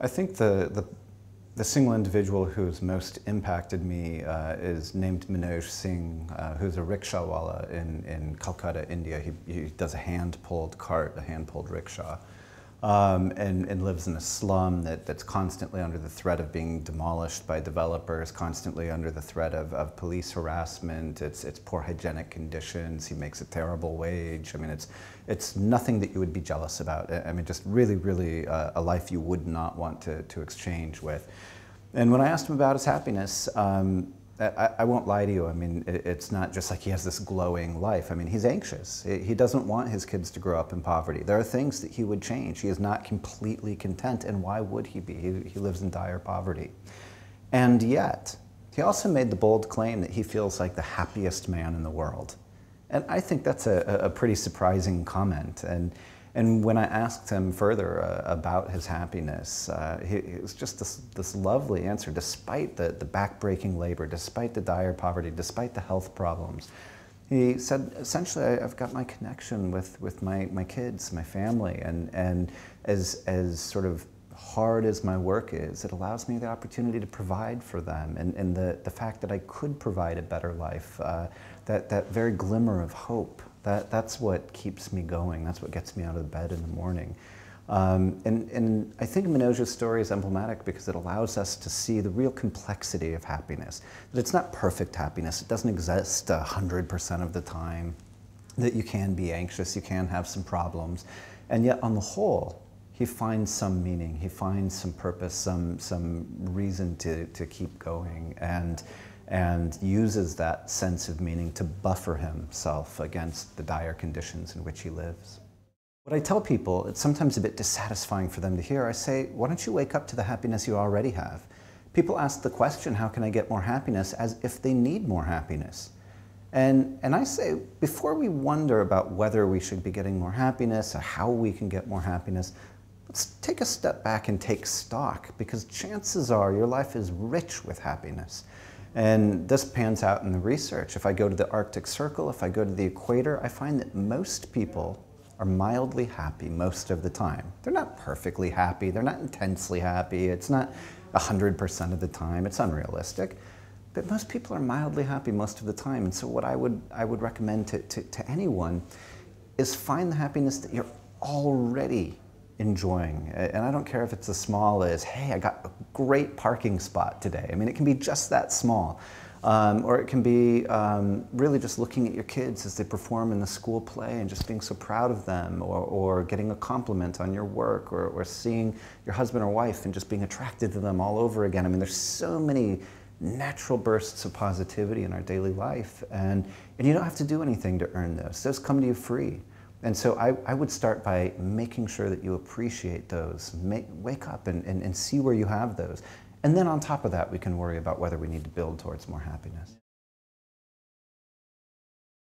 I think the single individual who's most impacted me is named Manoj Singh, who's a rickshawala in Calcutta, India. He does a hand-pulled cart, a hand-pulled rickshaw, and lives in a slum that's constantly under the threat of being demolished by developers, constantly under the threat of police harassment. It's poor hygienic conditions. He makes a terrible wage. I mean, it's nothing that you would be jealous about. I mean, just really a life you would not want to exchange with. And when I asked him about his happiness, I won't lie to you. I mean, it's not just like he has this glowing life. I mean, he's anxious. He doesn't want his kids to grow up in poverty. There are things that he would change. He is not completely content, and why would he be? He lives in dire poverty. And yet, he also made the bold claim that he feels like the happiest man in the world. And I think that's a pretty surprising comment. And when I asked him further about his happiness, it was just this lovely answer, despite the backbreaking labor, despite the dire poverty, despite the health problems. He said, essentially, I've got my connection with my kids, my family, and as sort of hard as my work is, it allows me the opportunity to provide for them, and the fact that I could provide a better life, that very glimmer of hope, that's what keeps me going. That's what gets me out of bed in the morning. And I think Manoj's story is emblematic because it allows us to see the real complexity of happiness. That it's not perfect happiness. It doesn't exist 100% of the time. That you can be anxious, you can have some problems. And yet on the whole, he finds some meaning, he finds some purpose, some reason to keep going, and uses that sense of meaning to buffer himself against the dire conditions in which he lives. What I tell people, it's sometimes a bit dissatisfying for them to hear. I say, why don't you wake up to the happiness you already have? People ask the question, how can I get more happiness, as if they need more happiness. And I say, before we wonder about whether we should be getting more happiness or how we can get more happiness, let's take a step back and take stock, because chances are your life is rich with happiness. And this pans out in the research. If I go to the Arctic Circle, if I go to the equator, I find that most people are mildly happy most of the time. They're not perfectly happy, they're not intensely happy, it's not 100% of the time, it's unrealistic. But most people are mildly happy most of the time. And so what I would recommend to anyone is find the happiness that you're already enjoying. And I don't care if it's as small as, hey, I got a great parking spot today. I mean, it can be just that small. Or it can be really just looking at your kids as they perform in the school play and just being so proud of them, or getting a compliment on your work, or seeing your husband or wife and just being attracted to them all over again. I mean, there's so many natural bursts of positivity in our daily life, and you don't have to do anything to earn those. Those come to you free. And so I would start by making sure that you appreciate those. Wake up and see where you have those. And then on top of that, we can worry about whether we need to build towards more happiness.